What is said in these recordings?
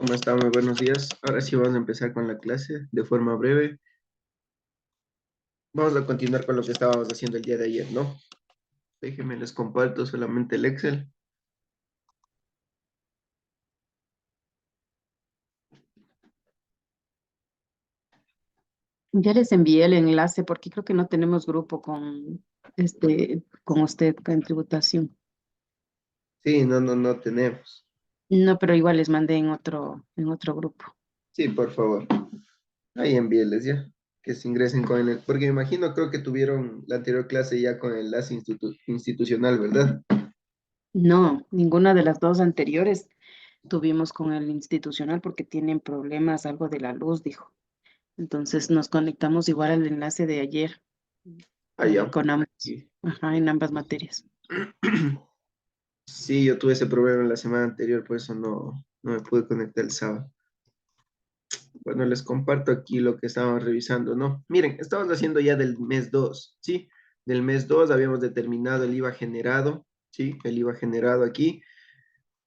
¿Cómo está? Muy buenos días. Ahora sí vamos a empezar con la clase de forma breve. Vamos a continuar con lo que estábamos haciendo el día de ayer, ¿no? Déjenme, les comparto solamente el Excel. Ya les envié el enlace porque creo que no tenemos grupo con usted en tributación. Sí, no tenemos. No, pero igual les mandé en otro grupo. Sí, por favor. Ahí envíeles ya, que se ingresen con el... Porque me imagino, creo que tuvieron la anterior clase ya con el enlace institucional, ¿verdad? No, ninguna de las dos anteriores tuvimos con el institucional porque tienen problemas, algo de la luz, dijo. Entonces nos conectamos igual al enlace de ayer Ah, ya. con ambos, Sí. ajá, en ambas materias. Sí, yo tuve ese problema la semana anterior, por eso no me pude conectar el sábado. Bueno, les comparto aquí lo que estábamos revisando, ¿no? Miren, estamos haciendo ya del mes 2, ¿sí? Del mes 2 habíamos determinado el IVA generado, ¿sí? El IVA generado aquí,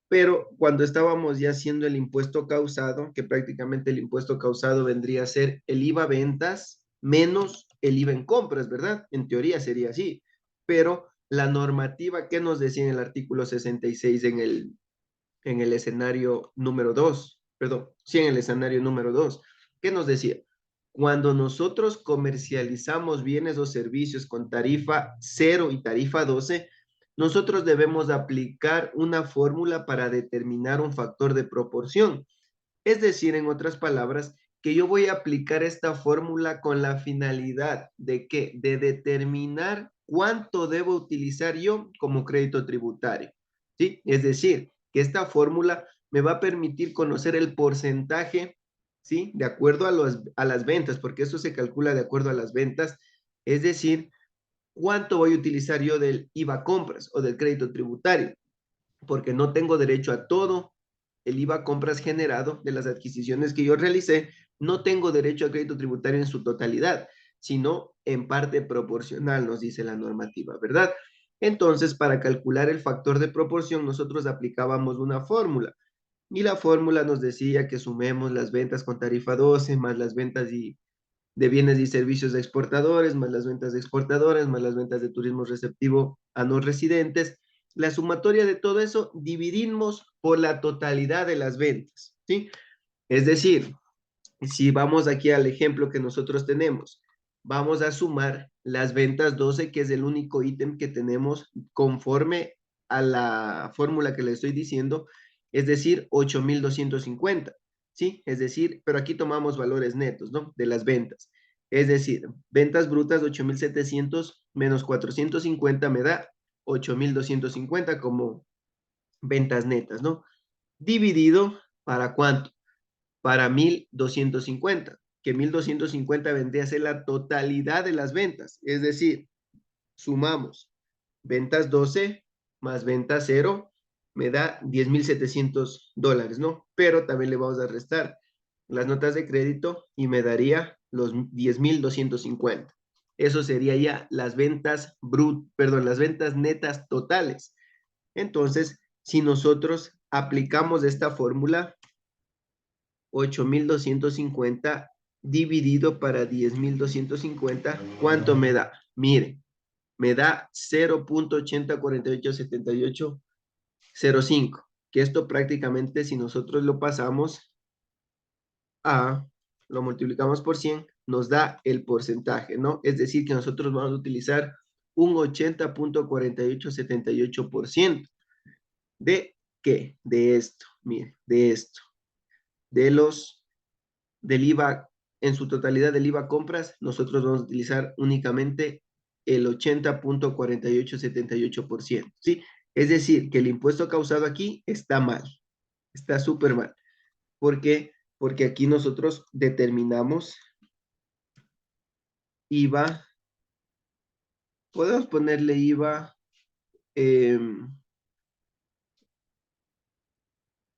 pero cuando estábamos ya haciendo el impuesto causado, que prácticamente el impuesto causado vendría a ser el IVA ventas menos el IVA en compras, ¿verdad? En teoría sería así, pero la normativa que nos decía en el artículo 66 en el escenario número 2, perdón, sí, en el escenario número 2, ¿qué nos decía? Cuando nosotros comercializamos bienes o servicios con tarifa 0 y tarifa 12, nosotros debemos aplicar una fórmula para determinar un factor de proporción. Es decir, en otras palabras, que yo voy a aplicar esta fórmula con la finalidad de que de determinar cuánto debo utilizar yo como crédito tributario. ¿Sí? Es decir, que esta fórmula me va a permitir conocer el porcentaje, ¿sí? De acuerdo a las ventas, porque eso se calcula de acuerdo a las ventas, es decir, cuánto voy a utilizar yo del IVA compras o del crédito tributario, porque no tengo derecho a todo el IVA compras generado de las adquisiciones que yo realicé, no tengo derecho a crédito tributario en su totalidad, sino en parte proporcional, nos dice la normativa, ¿verdad? Entonces, para calcular el factor de proporción, nosotros aplicábamos una fórmula y la fórmula nos decía que sumemos las ventas con tarifa 12 más las ventas de bienes y servicios de exportadores, más las ventas de exportadores, más las ventas de turismo receptivo a no residentes. La sumatoria de todo eso dividimos por la totalidad de las ventas, ¿sí? Es decir, si vamos aquí al ejemplo que nosotros tenemos, vamos a sumar las ventas 12, que es el único ítem que tenemos conforme a la fórmula que le estoy diciendo, es decir, 8,250, ¿sí? Es decir, pero aquí tomamos valores netos, ¿no? De las ventas. Es decir, ventas brutas 8,700 menos 450 me da 8,250 como ventas netas, ¿no? Dividido, ¿para cuánto? Para 1,250, que 1,250 vendría a ser la totalidad de las ventas. Es decir, sumamos ventas 12 más ventas 0, me da $10,700, ¿no? Pero también le vamos a restar las notas de crédito y me daría los 10,250. Eso sería ya las ventas perdón, las ventas netas totales. Entonces, si nosotros aplicamos esta fórmula, 8,250 dividido para 10,250, ¿cuánto me da? Mire, me da 0.80487805, que esto prácticamente si nosotros lo pasamos a, lo multiplicamos por 100, nos da el porcentaje, ¿no? Es decir, que nosotros vamos a utilizar un 80,4878%. ¿De qué? De esto, mire, de esto, de los del IVA, en su totalidad del IVA compras, nosotros vamos a utilizar únicamente el 80,4878%, ¿sí? Es decir, que el impuesto causado aquí está mal, está súper mal. ¿Por qué? Porque aquí nosotros determinamos IVA, podemos ponerle IVA, eh,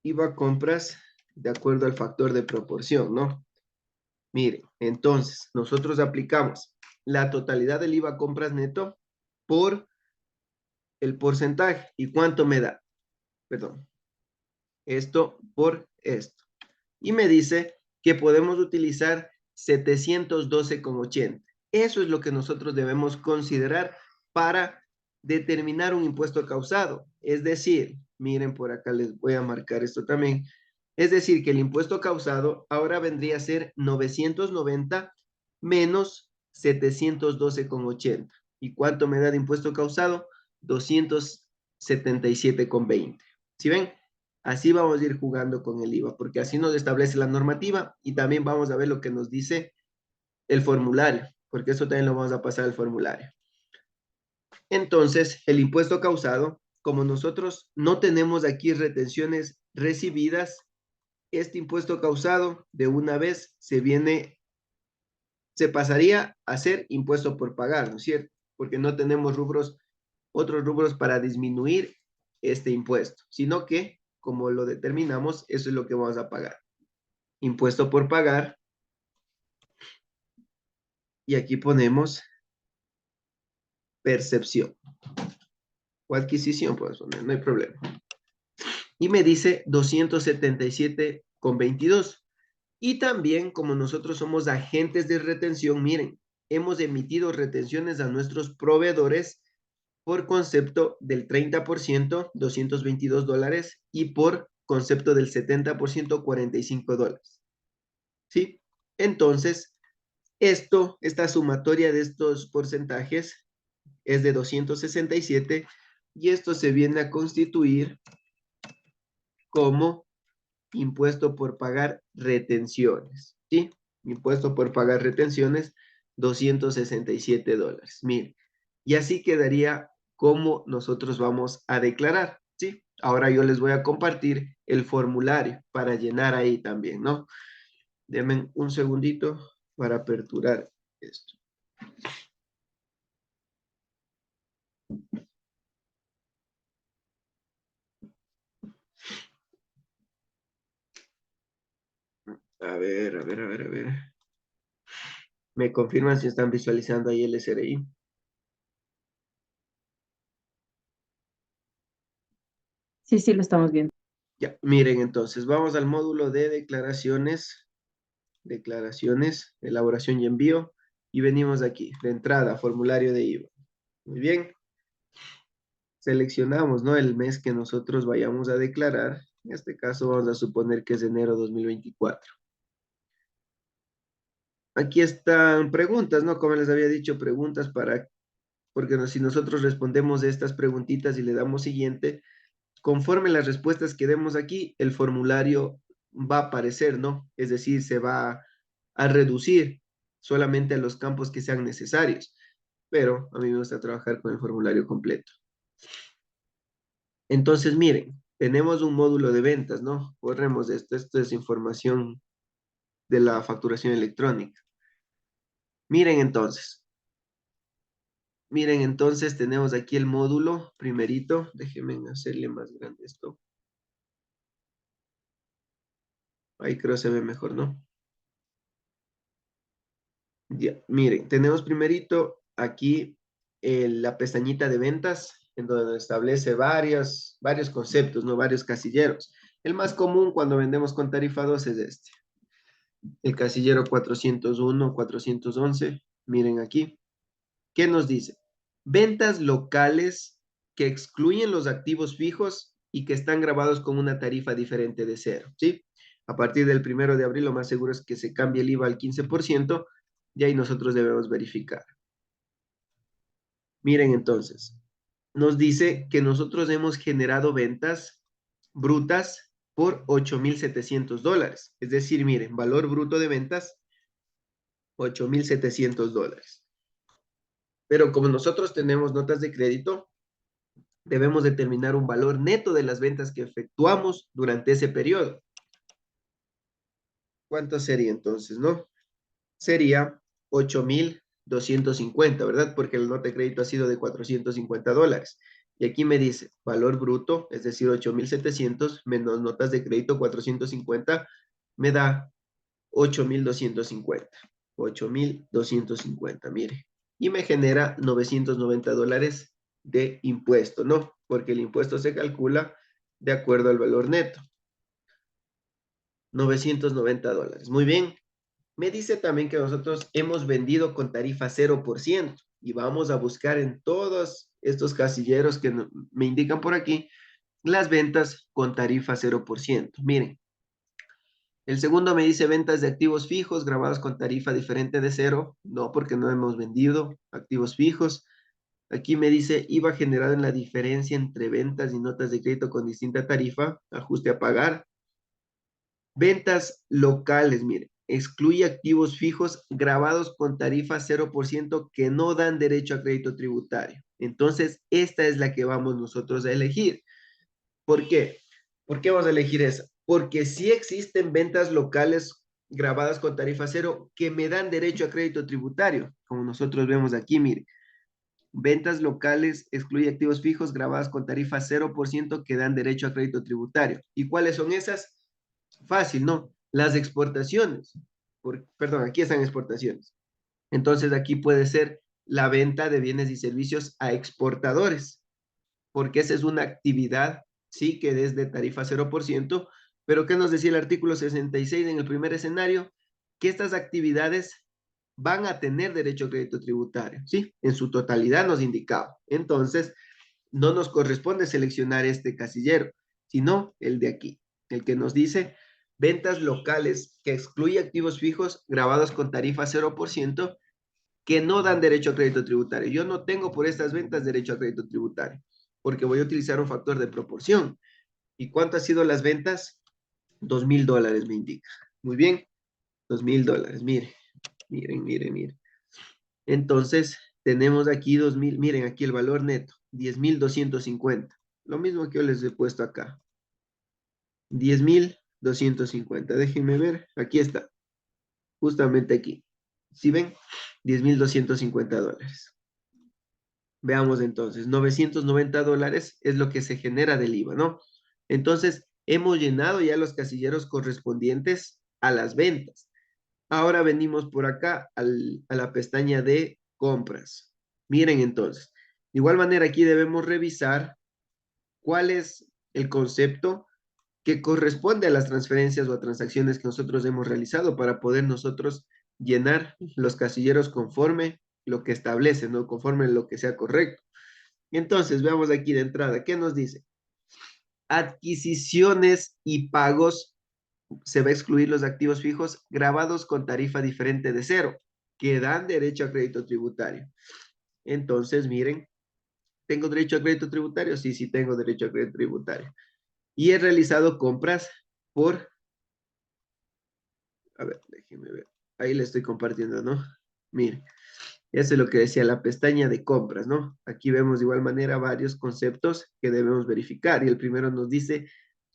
IVA compras de acuerdo al factor de proporción, ¿no? Mire, entonces nosotros aplicamos la totalidad del IVA compras neto por el porcentaje. ¿Y cuánto me da? Perdón. Esto por esto. Y me dice que podemos utilizar 712,80. Eso es lo que nosotros debemos considerar para determinar un impuesto causado. Es decir, miren por acá, les voy a marcar esto también. Es decir, que el impuesto causado ahora vendría a ser 990 menos 712,80. ¿Y cuánto me da de impuesto causado? 277,20. ¿Sí ven? Así vamos a ir jugando con el IVA, porque así nos establece la normativa y también vamos a ver lo que nos dice el formulario, porque eso también lo vamos a pasar al formulario. Entonces, el impuesto causado, como nosotros no tenemos aquí retenciones recibidas, este impuesto causado de una vez se pasaría a ser impuesto por pagar, ¿no es cierto? Porque no tenemos otros rubros para disminuir este impuesto, sino que, como lo determinamos, eso es lo que vamos a pagar. Impuesto por pagar, y aquí ponemos percepción o adquisición, pues no hay problema. Y me dice 277,22. Y también, como nosotros somos agentes de retención, miren, hemos emitido retenciones a nuestros proveedores por concepto del 30%, $222, y por concepto del 70%, $45. ¿Sí? Entonces, esta sumatoria de estos porcentajes es de 267 y esto se viene a constituir como impuesto por pagar retenciones, ¿sí? Impuesto por pagar retenciones, $267. Miren, y así quedaría como nosotros vamos a declarar, ¿sí? Ahora yo les voy a compartir el formulario para llenar ahí también, ¿no? Denme un segundito para aperturar esto. A ver, a ver, a ver, a ver. ¿Me confirman si están visualizando ahí el SRI? Sí, sí, lo estamos viendo. Ya, miren entonces, vamos al módulo de declaraciones, elaboración y envío, y venimos aquí, de entrada, formulario de IVA. Muy bien, seleccionamos, ¿no? El mes que nosotros vayamos a declarar, en este caso vamos a suponer que es enero 2024. Aquí están preguntas, ¿no? Como les había dicho, preguntas porque si nosotros respondemos estas preguntitas y le damos siguiente, conforme las respuestas que demos aquí, el formulario va a aparecer, ¿no? Es decir, se va a reducir solamente a los campos que sean necesarios, pero a mí me gusta trabajar con el formulario completo. Entonces, miren, tenemos un módulo de ventas, ¿no? Borremos esto, esto es información de la facturación electrónica. Miren entonces, tenemos aquí el módulo primerito, déjenme hacerle más grande esto. Ahí creo se ve mejor, ¿no? Ya, miren, tenemos primerito aquí la pestañita de ventas, en donde establece varios conceptos, ¿no? Varios casilleros. El más común cuando vendemos con tarifa 2 es este. El casillero 401, 411. Miren aquí. ¿Qué nos dice? Ventas locales que excluyen los activos fijos y que están grabados con una tarifa diferente de cero, ¿sí? A partir del 1 de abril, lo más seguro es que se cambie el IVA al 15%, y ahí nosotros debemos verificar. Miren entonces, nos dice que nosotros hemos generado ventas brutas por $8,700. Es decir, miren, valor bruto de ventas, $8,700. Pero como nosotros tenemos notas de crédito, debemos determinar un valor neto de las ventas que efectuamos durante ese periodo. ¿Cuánto sería entonces, no? Sería 8,250, ¿verdad? Porque la nota de crédito ha sido de $450. Y aquí me dice valor bruto, es decir, 8,700 menos notas de crédito 450, me da 8,250. 8,250, mire. Y me genera $990 de impuesto, ¿no? Porque el impuesto se calcula de acuerdo al valor neto. $990. Muy bien. Me dice también que nosotros hemos vendido con tarifa 0% y vamos a buscar en todos estos casilleros que me indican por aquí las ventas con tarifa 0%. Miren, el segundo me dice ventas de activos fijos grabados con tarifa diferente de cero. No, porque no hemos vendido activos fijos. Aquí me dice IVA generado en la diferencia entre ventas y notas de crédito con distinta tarifa, ajuste a pagar. Ventas locales, mire, excluye activos fijos grabados con tarifa 0% que no dan derecho a crédito tributario. Entonces, esta es la que vamos nosotros a elegir. ¿Por qué? ¿Por qué vamos a elegir esa? Porque sí existen ventas locales grabadas con tarifa cero que me dan derecho a crédito tributario, como nosotros vemos aquí, mire. Ventas locales excluye activos fijos grabadas con tarifa 0% que dan derecho a crédito tributario. ¿Y cuáles son esas? Fácil, ¿no? Las exportaciones. Perdón, aquí están exportaciones. Entonces aquí puede ser la venta de bienes y servicios a exportadores, porque esa es una actividad, sí, que es de tarifa 0%, pero ¿qué nos decía el artículo 66 en el primer escenario? Que estas actividades van a tener derecho a crédito tributario, ¿sí? En su totalidad nos indicaba. Entonces, no nos corresponde seleccionar este casillero, sino el de aquí, el que nos dice ventas locales que excluye activos fijos grabados con tarifa 0% que no dan derecho a crédito tributario. Yo no tengo por estas ventas derecho a crédito tributario, porque voy a utilizar un factor de proporción. ¿Y cuánto han sido las ventas? $2,000 me indica. Muy bien, $2,000. Miren. Entonces, tenemos aquí 2,000, miren aquí el valor neto, 10,250. Lo mismo que yo les he puesto acá. 10,250. Déjenme ver, aquí está, justamente aquí. ¿Sí ven? $10,250. Veamos entonces, $990 es lo que se genera del IVA, ¿no? Entonces, hemos llenado ya los casilleros correspondientes a las ventas. Ahora venimos por acá a la pestaña de compras. Miren entonces, de igual manera aquí debemos revisar cuál es el concepto que corresponde a las transferencias o a transacciones que nosotros hemos realizado para poder nosotros llenar los casilleros conforme lo que establece, ¿no? Conforme lo que sea correcto. Entonces, veamos aquí de entrada, ¿qué nos dice? Adquisiciones y pagos, se va a excluir los activos fijos grabados con tarifa diferente de cero, que dan derecho a crédito tributario. Entonces, miren, ¿tengo derecho a crédito tributario? Sí, sí tengo derecho a crédito tributario. Y he realizado compras por, a ver, déjenme ver, ahí le estoy compartiendo, ¿no? Miren, eso es lo que decía la pestaña de compras, ¿no? Aquí vemos de igual manera varios conceptos que debemos verificar. Y el primero nos dice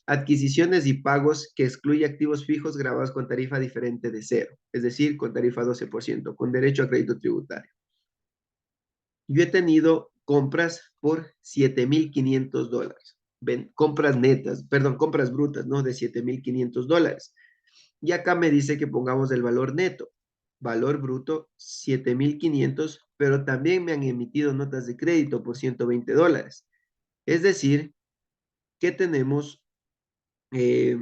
adquisiciones y pagos que excluye activos fijos grabados con tarifa diferente de cero, es decir, con tarifa 12%, con derecho a crédito tributario. Yo he tenido compras por $7,500. Compras netas, perdón, compras brutas, ¿no? De $7,500. Y acá me dice que pongamos el valor neto. Valor bruto, 7,500, pero también me han emitido notas de crédito por $120. Es decir, que tenemos eh,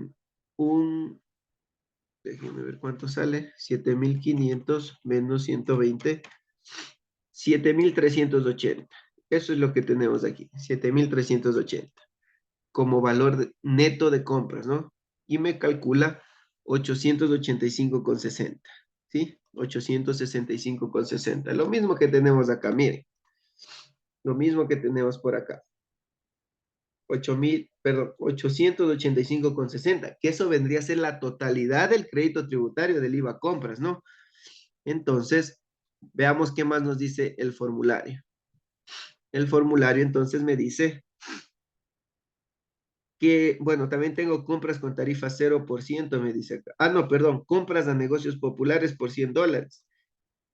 un, déjenme ver cuánto sale, 7,500 menos 120, 7,380. Eso es lo que tenemos aquí, 7,380 como valor neto de compras, ¿no? Y me calcula 885,60, ¿sí? 865,60. Lo mismo que tenemos acá, miren. Lo mismo que tenemos por acá. 885,60, que eso vendría a ser la totalidad del crédito tributario del IVA compras, ¿no? Entonces, veamos qué más nos dice el formulario. El formulario entonces me dice que, bueno, también tengo compras con tarifa 0%, me dice acá. Ah, no, perdón, compras a negocios populares por $100.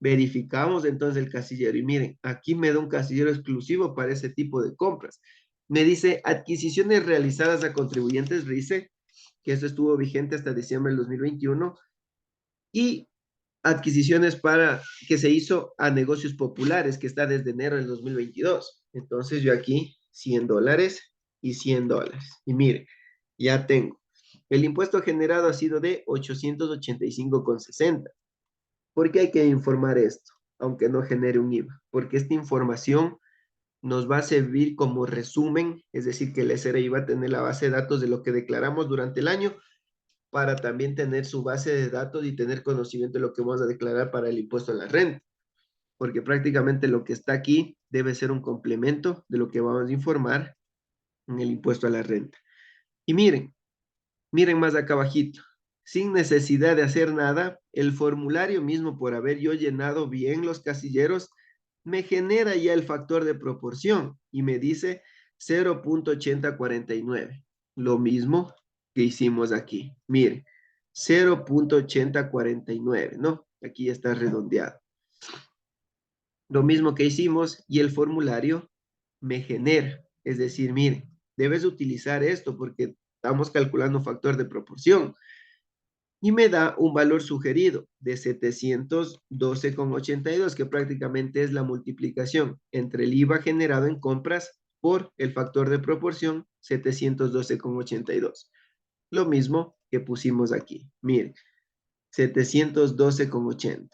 Verificamos entonces el casillero y miren, aquí me da un casillero exclusivo para ese tipo de compras. Me dice adquisiciones realizadas a contribuyentes RICE, que eso estuvo vigente hasta diciembre del 2021, y adquisiciones para que se hizo a negocios populares, que está desde enero del 2022. Entonces yo aquí $100 y $100. Y mire, ya tengo. El impuesto generado ha sido de 885,60. ¿Por qué hay que informar esto? Aunque no genere un IVA. Porque esta información nos va a servir como resumen, es decir, que el SRI va a tener la base de datos de lo que declaramos durante el año para también tener su base de datos y tener conocimiento de lo que vamos a declarar para el impuesto a la renta, porque prácticamente lo que está aquí debe ser un complemento de lo que vamos a informar en el impuesto a la renta. Y miren más acá abajito, sin necesidad de hacer nada, el formulario mismo por haber yo llenado bien los casilleros, me genera ya el factor de proporción y me dice 0.8049. Lo mismo que hicimos aquí. Mire, 0.8049, ¿no? Aquí está redondeado. Lo mismo que hicimos y el formulario me genera. Es decir, mire, debes utilizar esto porque estamos calculando factor de proporción y me da un valor sugerido de 712,82, que prácticamente es la multiplicación entre el IVA generado en compras por el factor de proporción 712,82. Lo mismo que pusimos aquí. Miren, 712,80,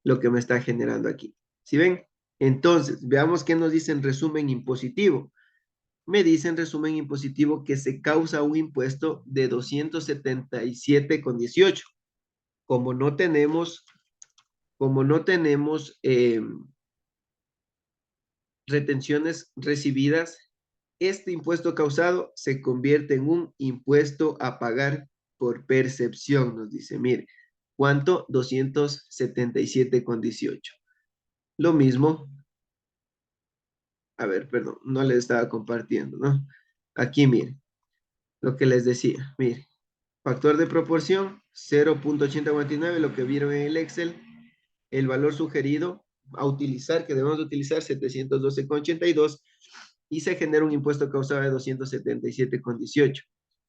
lo que me está generando aquí. ¿Sí ven? Entonces, veamos qué nos dice en resumen impositivo. Me dice en resumen impositivo que se causa un impuesto de 277,18. Como no tenemos, como no tenemos retenciones recibidas, este impuesto causado se convierte en un impuesto a pagar por percepción, nos dice, mire, ¿cuánto? 277,18. Lo mismo, a ver, perdón, no les estaba compartiendo, ¿no? Aquí, mire, lo que les decía, mire, factor de proporción 0.8049, lo que vieron en el Excel, el valor sugerido a utilizar, que debemos utilizar 712,82 y se genera un impuesto causado de 277,18.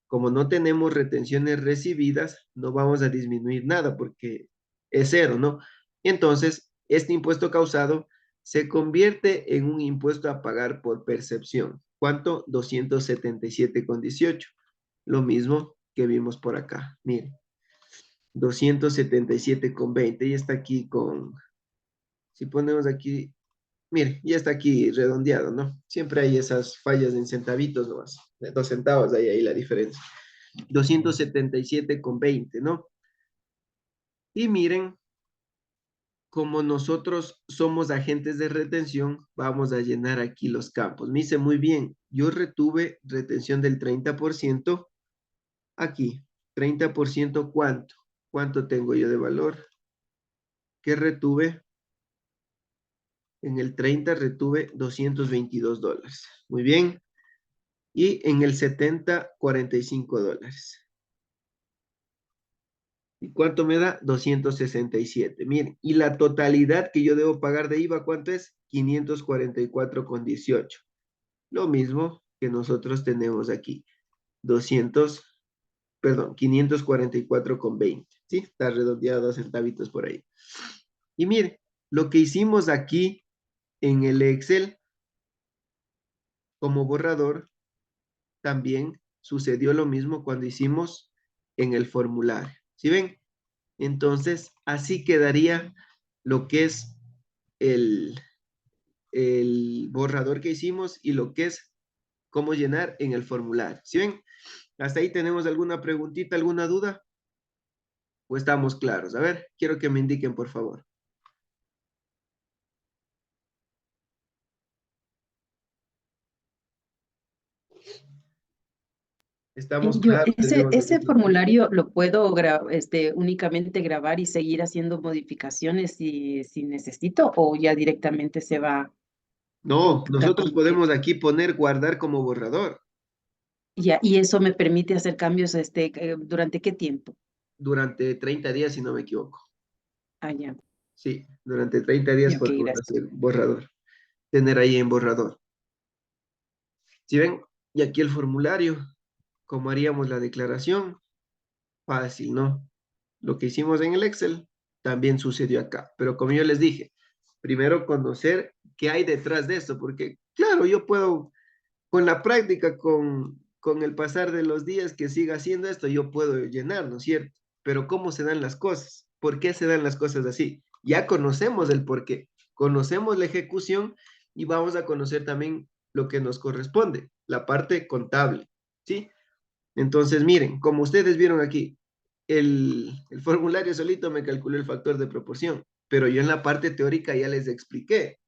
Como no tenemos retenciones recibidas, no vamos a disminuir nada porque es cero, ¿no? Entonces, este impuesto causado se convierte en un impuesto a pagar por percepción. ¿Cuánto? 277,18. Lo mismo que vimos por acá. Miren, 277,20 y está aquí con, si ponemos aquí, mire, ya está aquí redondeado, ¿no? Siempre hay esas fallas en centavitos nomás, de 2 centavos, ahí la diferencia. 277,20, ¿no? Y miren, como nosotros somos agentes de retención, vamos a llenar aquí los campos. Me dice muy bien, yo retuve retención del 30%, aquí, 30%, ¿cuánto? ¿Cuánto tengo yo de valor? ¿Qué retuve? En el 30 retuve $222. Muy bien. Y en el 70, $45. ¿Y cuánto me da? 267. Miren, y la totalidad que yo debo pagar de IVA, ¿cuánto es? 544,18. Lo mismo que nosotros tenemos aquí. 544,20. ¿Sí? Está redondeado 2 centavitos por ahí. Y miren, lo que hicimos aquí en el Excel como borrador, también sucedió lo mismo cuando hicimos en el formulario. ¿Sí ven? Entonces, así quedaría lo que es el, el borrador que hicimos y lo que es cómo llenar en el formulario. ¿Sí ven? ¿Hasta ahí tenemos alguna preguntita, alguna duda? ¿O estamos claros? A ver, quiero que me indiquen, por favor. ¿Estamos Yo, claros? ¿Tenemos ese alguna duda? formulario lo puedo únicamente grabar y seguir haciendo modificaciones si necesito, o ya directamente se va a No, imputar nosotros como que podemos aquí poner guardar como borrador ya, y eso me permite hacer cambios ¿durante qué tiempo? durante 30 días, si no me equivoco. Ah, ya, Sí, durante 30 días ya, ok, podemos gracias. hacer borrador, tener ahí en borrador. Si ven, y aquí el formulario, ¿cómo haríamos la declaración? Fácil, ¿no? Lo que hicimos en el Excel también sucedió acá. Pero como yo les dije, primero conocer qué hay detrás de esto, porque claro, yo puedo, con la práctica, con con el pasar de los días que siga haciendo esto, yo puedo llenar, ¿no es cierto? Pero ¿cómo se dan las cosas? ¿Por qué se dan las cosas así? Ya conocemos el por qué, conocemos la ejecución y vamos a conocer también lo que nos corresponde, la parte contable, ¿sí? Entonces, miren, como ustedes vieron aquí, el formulario solito me calculó el factor de proporción, pero yo en la parte teórica ya les expliqué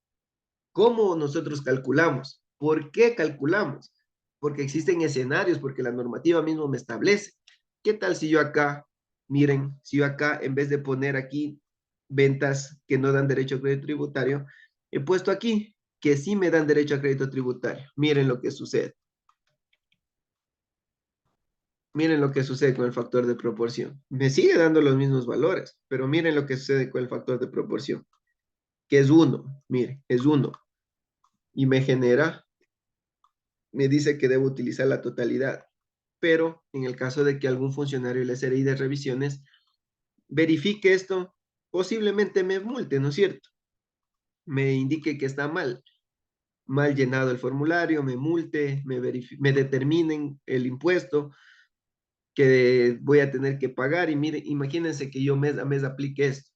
cómo nosotros calculamos, por qué calculamos, porque existen escenarios, porque la normativa mismo me establece. ¿Qué tal si yo acá, miren, si yo acá, en vez de poner aquí ventas que no dan derecho a crédito tributario, he puesto aquí que sí me dan derecho a crédito tributario? Miren lo que sucede. Miren lo que sucede con el factor de proporción. Me sigue dando los mismos valores, pero miren lo que sucede con el factor de proporción, que es 1. Miren, es 1. Y me dice que debo utilizar la totalidad. Pero en el caso de que algún funcionario de la SRI de revisiones verifique esto, posiblemente me multe, ¿no es cierto? Me indique que está mal llenado el formulario, me multe, me determinen el impuesto que voy a tener que pagar. Y mire, imagínense que yo mes a mes aplique esto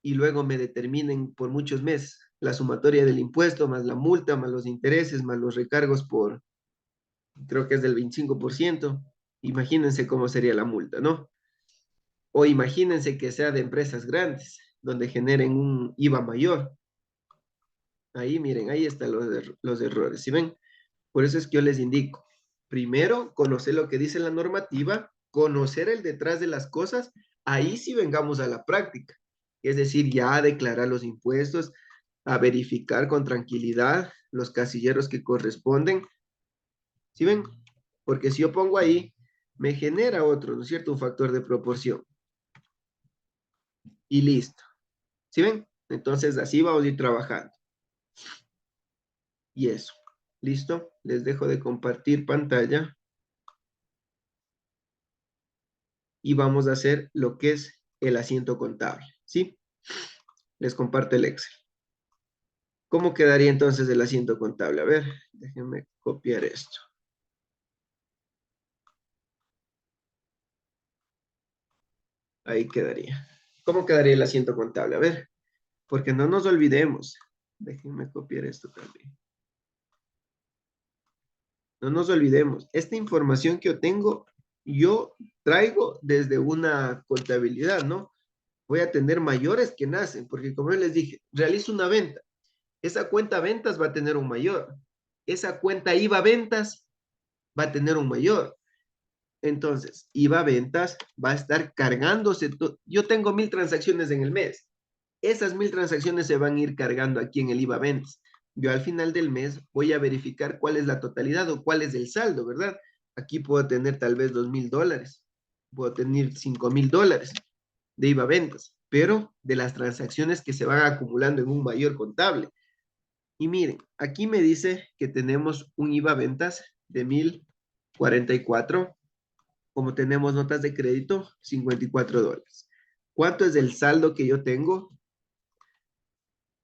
y luego me determinen por muchos meses la sumatoria del impuesto, más la multa, más los intereses, más los recargos por, creo que es del 25%. Imagínense cómo sería la multa, ¿no? O imagínense que sea de empresas grandes, donde generen un IVA mayor. Ahí, miren, ahí están los errores, ¿sí ven? Por eso es que yo les indico, primero, conocer lo que dice la normativa, conocer el detrás de las cosas, ahí sí vengamos a la práctica. Es decir, ya a declarar los impuestos, a verificar con tranquilidad los casilleros que corresponden, ¿sí ven? Porque si yo pongo ahí, me genera otro, ¿no es cierto? Un factor de proporción. Y listo. ¿Sí ven? Entonces así vamos a ir trabajando. Y eso. ¿Listo? Les dejo de compartir pantalla y vamos a hacer lo que es el asiento contable. ¿Sí? Les comparto el Excel. ¿Cómo quedaría entonces el asiento contable? A ver, déjenme copiar esto. Ahí quedaría. ¿Cómo quedaría el asiento contable? A ver, porque no nos olvidemos. Déjenme copiar esto también. No nos olvidemos, esta información que yo tengo, yo traigo desde una contabilidad, ¿no? Voy a tener mayores que nacen, porque como yo les dije, realizo una venta. Esa cuenta ventas va a tener un mayor. Esa cuenta IVA ventas va a tener un mayor. Entonces, IVA ventas va a estar cargándose. Yo tengo 1000 transacciones en el mes. Esas 1000 transacciones se van a ir cargando aquí en el IVA ventas. Yo al final del mes voy a verificar cuál es la totalidad o cuál es el saldo, ¿verdad? Aquí puedo tener tal vez $2000, puedo tener $5000 de IVA ventas, pero de las transacciones que se van acumulando en un mayor contable. Y miren, aquí me dice que tenemos un IVA ventas de $1044, como tenemos notas de crédito, $54. ¿Cuánto es el saldo que yo tengo?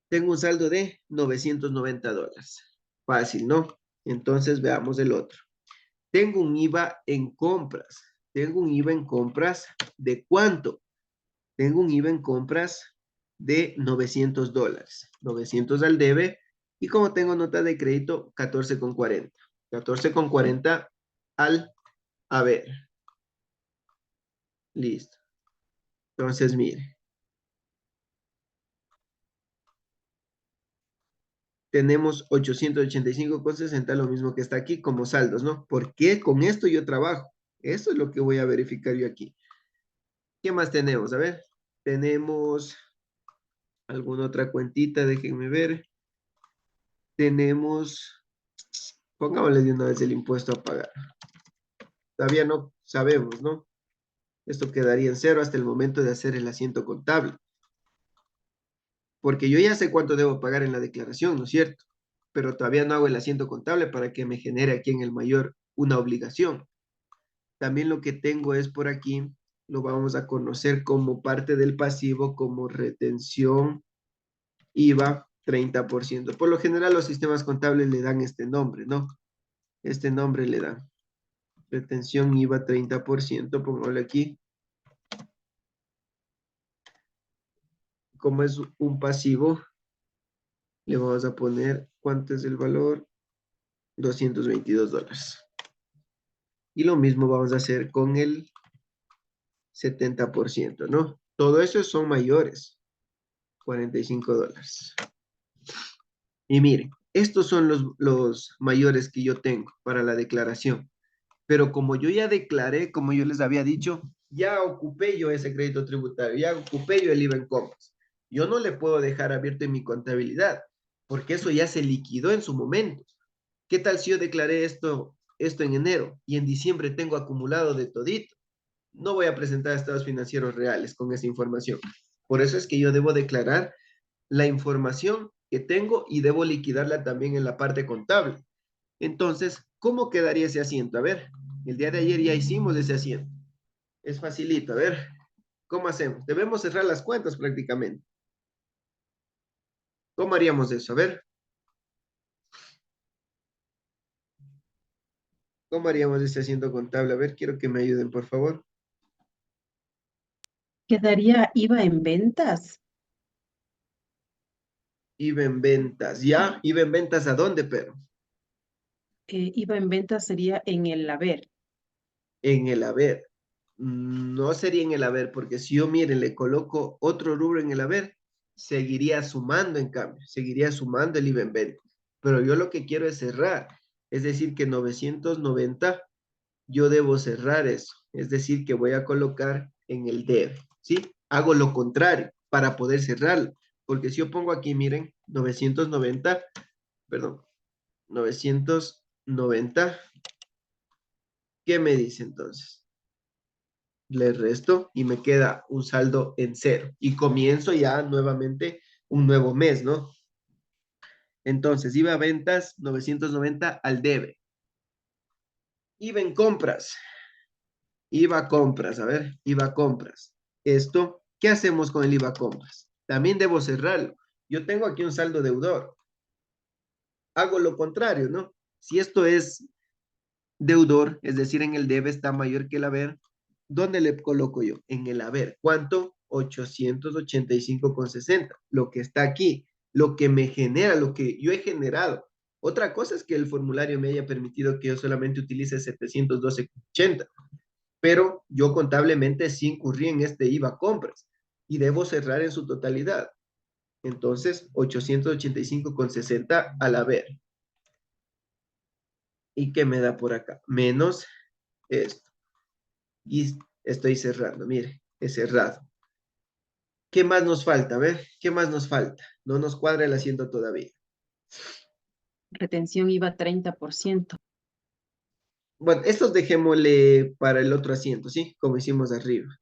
Tengo un saldo de $990. Fácil, ¿no? Entonces veamos el otro. Tengo un IVA en compras. Tengo un IVA en compras ¿de cuánto? Tengo un IVA en compras de $900. 900 al debe. Y como tengo nota de crédito, 14,40. 14,40 al haber. Listo. Entonces, mire. Tenemos 885,60, lo mismo que está aquí como saldos, ¿no? ¿Por qué con esto yo trabajo? Eso es lo que voy a verificar yo aquí. ¿Qué más tenemos? A ver, tenemos alguna otra cuentita, déjenme ver. Tenemos, pongámosle de una vez el impuesto a pagar. Todavía no sabemos, ¿no? Esto quedaría en cero hasta el momento de hacer el asiento contable. Porque yo ya sé cuánto debo pagar en la declaración, ¿no es cierto? Pero todavía no hago el asiento contable para que me genere aquí en el mayor una obligación. También lo que tengo es por aquí, lo vamos a conocer como parte del pasivo, como retención IVA 30%. Por lo general los sistemas contables le dan este nombre, ¿no? Este nombre le dan. Retención IVA 30%, pongámosle aquí. Como es un pasivo, le vamos a poner, ¿cuánto es el valor? $222. Y lo mismo vamos a hacer con el 70%, ¿no? Todo eso son mayores, $45. Y miren, estos son los mayores que yo tengo para la declaración. Pero como yo ya declaré, como yo les había dicho, ya ocupé yo ese crédito tributario, ya ocupé yo el IVA en compras. Yo no le puedo dejar abierto en mi contabilidad, porque eso ya se liquidó en su momento. ¿Qué tal si yo declaré esto en enero y en diciembre tengo acumulado de todito? No voy a presentar estados financieros reales con esa información. Por eso es que yo debo declarar la información que tengo y debo liquidarla también en la parte contable. Entonces, ¿cómo quedaría ese asiento? A ver, el día de ayer ya hicimos ese asiento. Es facilito. A ver, ¿cómo hacemos? Debemos cerrar las cuentas prácticamente. ¿Cómo haríamos eso? A ver, ¿cómo haríamos ese asiento contable? A ver, quiero que me ayuden, por favor. ¿Quedaría IVA en ventas? IVA en ventas. ¿Ya? ¿IVA en ventas a dónde, pero? IVA en ventas sería en el haber. En el haber. No sería en el haber, porque si yo, miren, le coloco otro rubro en el haber, seguiría sumando en cambio, seguiría sumando el IVA en venta. Pero yo lo que quiero es cerrar, es decir, que 990, yo debo cerrar eso, es decir, que voy a colocar en el debe, ¿sí? Hago lo contrario para poder cerrarlo, porque si yo pongo aquí, miren, 990, perdón, 990, ¿qué me dice entonces? Le resto y me queda un saldo en cero. Y comienzo ya nuevamente un nuevo mes, ¿no? Entonces, IVA a ventas 990 al debe. IVA en compras. IVA a compras, a ver, IVA a compras. Esto, ¿qué hacemos con el IVA a compras? También debo cerrarlo. Yo tengo aquí un saldo deudor. Hago lo contrario, ¿no? Si esto es deudor, es decir, en el debe está mayor que el haber, ¿dónde le coloco yo? En el haber. ¿Cuánto? 885,60. Lo que está aquí, lo que me genera, lo que yo he generado. Otra cosa es que el formulario me haya permitido que yo solamente utilice 712,80, pero yo contablemente sí incurrí en este IVA compras y debo cerrar en su totalidad. Entonces, 885,60 al haber. ¿Y qué me da por acá? Menos esto. Y estoy cerrando, mire, he cerrado. ¿Qué más nos falta? A ver, ¿qué más nos falta? No nos cuadra el asiento todavía. Retención IVA 30%. Bueno, estos dejémosle para el otro asiento, ¿sí? Como hicimos arriba.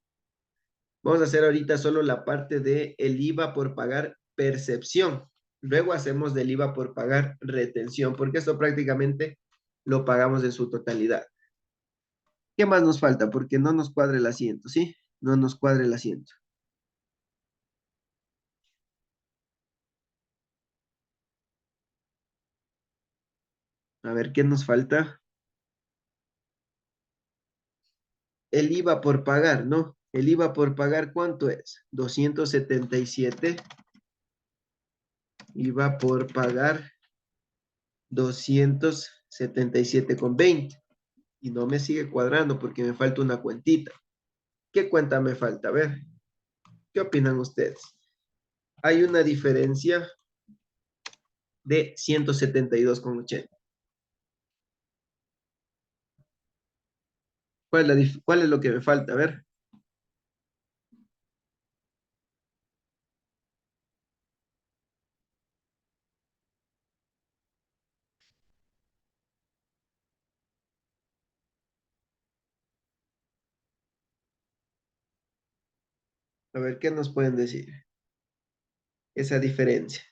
Vamos a hacer ahorita solo la parte de el IVA por pagar percepción. Luego hacemos del IVA por pagar retención, porque esto prácticamente lo pagamos en su totalidad. ¿Qué más nos falta? Porque no nos cuadra el asiento, ¿sí? No nos cuadra el asiento. A ver, ¿qué nos falta? El IVA por pagar, ¿no? El IVA por pagar, ¿cuánto es? 277. IVA por pagar 277,20. Y no me sigue cuadrando porque me falta una cuentita. ¿Qué cuenta me falta? A ver, ¿qué opinan ustedes? Hay una diferencia de 172,80. ¿Cuál es lo que me falta? A ver, ¿qué nos pueden decir? Esa diferencia.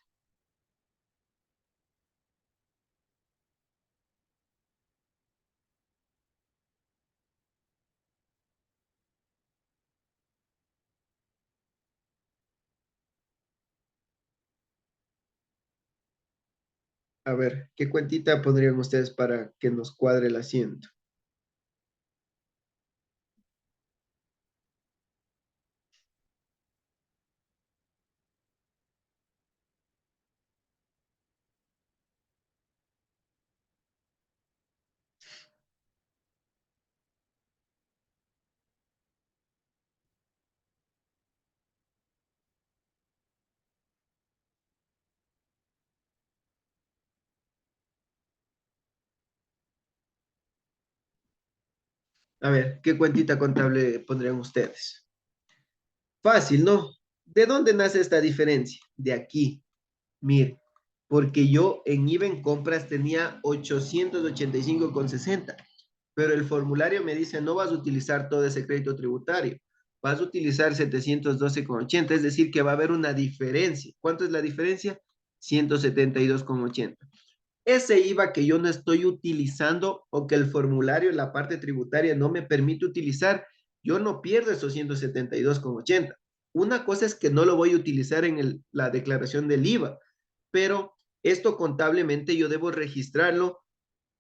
A ver, ¿qué cuentita pondrían ustedes para que nos cuadre el asiento? A ver, ¿qué cuentita contable pondrían ustedes? Fácil, ¿no? ¿De dónde nace esta diferencia? De aquí. Mire, porque yo en IVA en compras tenía 885,60, pero el formulario me dice no vas a utilizar todo ese crédito tributario, vas a utilizar 712,80, es decir, que va a haber una diferencia. ¿Cuánto es la diferencia? 172,80. Ese IVA que yo no estoy utilizando o que el formulario, la parte tributaria no me permite utilizar, yo no pierdo esos 172,80. Una cosa es que no lo voy a utilizar en la declaración del IVA, pero esto contablemente yo debo registrarlo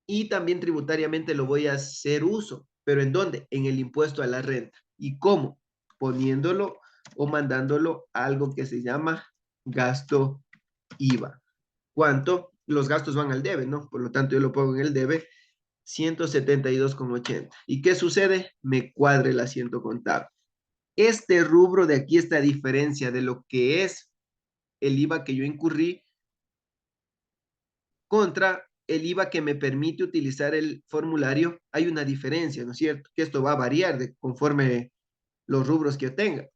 y también tributariamente lo voy a hacer uso. ¿Pero en dónde? En el impuesto a la renta. ¿Y cómo? Poniéndolo o mandándolo a algo que se llama gasto IVA. ¿Cuánto? Los gastos van al debe, ¿no? Por lo tanto, yo lo pongo en el debe, 172,80. ¿Y qué sucede? Me cuadra el asiento contable. Este rubro de aquí, esta diferencia de lo que es el IVA que yo incurrí contra el IVA que me permite utilizar el formulario, hay una diferencia, ¿no es cierto? Que esto va a variar conforme los rubros que yo tenga.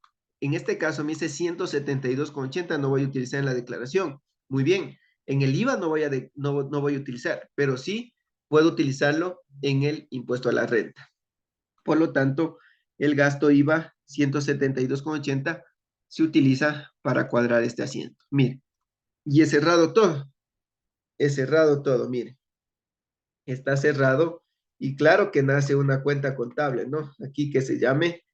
En este caso me dice 172,80, no voy a utilizar en la declaración. Muy bien, en el IVA no voy a utilizar, pero sí puedo utilizarlo en el impuesto a la renta. Por lo tanto, el gasto IVA 172,80 se utiliza para cuadrar este asiento. Mire, y he cerrado todo, mire, está cerrado y claro que nace una cuenta contable, ¿no? Aquí que se llame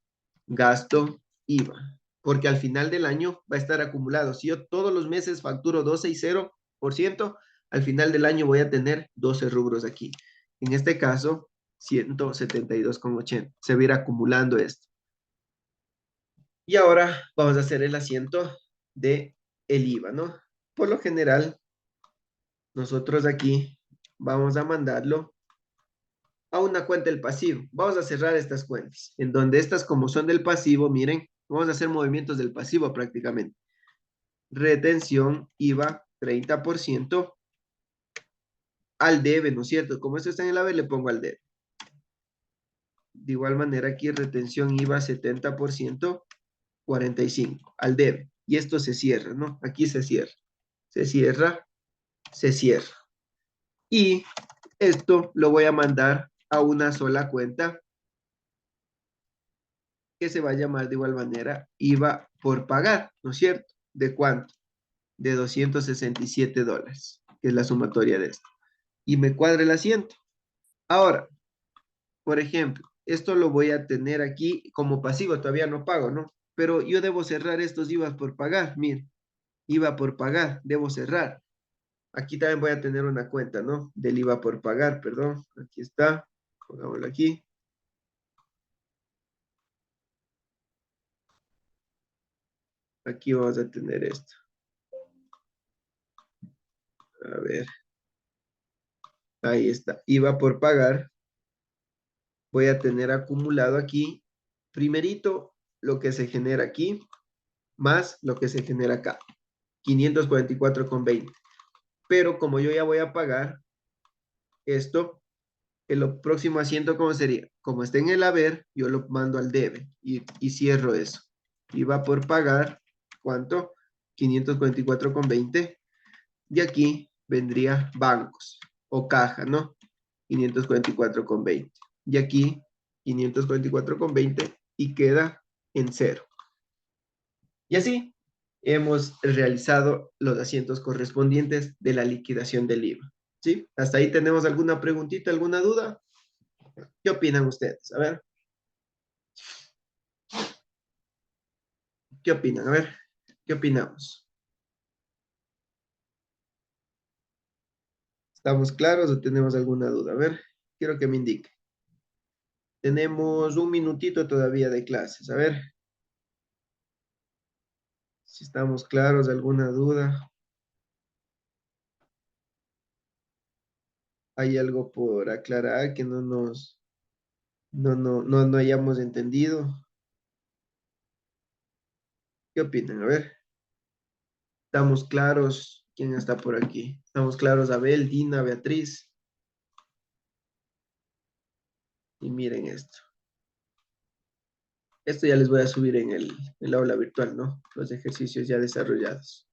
gasto IVA, porque al final del año va a estar acumulado. Si yo todos los meses facturo 12,0%, al final del año voy a tener 12 rubros aquí. En este caso, 172,80. Se va a ir acumulando esto. Y ahora vamos a hacer el asiento de el IVA, ¿no? Por lo general, nosotros aquí vamos a mandarlo a una cuenta del pasivo. Vamos a cerrar estas cuentas, en donde estas como son del pasivo, miren, vamos a hacer movimientos del pasivo prácticamente. Retención IVA 30% al debe, ¿no es cierto? Como esto está en el haber, le pongo al debe. De igual manera aquí retención IVA 70%, 45 al debe. Y esto se cierra, ¿no? Aquí se cierra. Se cierra, se cierra. Y esto lo voy a mandar a una sola cuenta que se va a llamar de igual manera IVA por pagar, ¿no es cierto? ¿De cuánto? De $267, que es la sumatoria de esto. Y me cuadra el asiento. Ahora, por ejemplo, esto lo voy a tener aquí como pasivo, todavía no pago, ¿no? Pero yo debo cerrar estos IVA por pagar, mire, IVA por pagar, debo cerrar. Aquí también voy a tener una cuenta, ¿no? Del IVA por pagar, perdón, aquí está, pongámoslo aquí. Aquí vamos a tener esto. A ver, ahí está, IVA por pagar. Voy a tener acumulado aquí, primerito, lo que se genera aquí, más lo que se genera acá, 544,20. Pero como yo ya voy a pagar esto, el próximo asiento, ¿cómo sería? Como está en el haber, yo lo mando al debe y cierro eso. Y va por pagar, ¿cuánto? 544,20. Y aquí vendría bancos o caja, ¿no? 544,20. Y aquí 544,20 y queda en cero. Y así hemos realizado los asientos correspondientes de la liquidación del IVA. ¿Sí? ¿Hasta ahí tenemos alguna preguntita, alguna duda? ¿Qué opinan ustedes? A ver, ¿qué opinan? A ver, ¿qué opinamos? ¿Estamos claros o tenemos alguna duda? A ver, quiero que me indique. Tenemos un minutito todavía de clases. A ver, si estamos claros, alguna duda. ¿Hay algo por aclarar que no hayamos entendido? ¿Qué opinan? A ver, ¿estamos claros? ¿Quién está por aquí? ¿Estamos claros? Abel, Dina, Beatriz. Y miren esto. Esto ya les voy a subir en el aula virtual, ¿no? Los ejercicios ya desarrollados,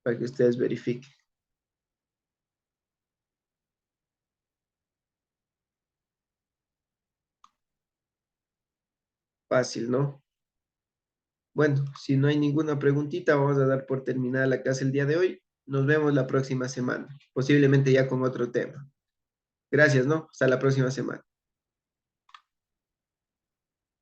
para que ustedes verifiquen. Fácil, ¿no? Bueno, si no hay ninguna preguntita, vamos a dar por terminada la clase el día de hoy. Nos vemos la próxima semana, posiblemente ya con otro tema. Gracias, ¿no? Hasta la próxima semana.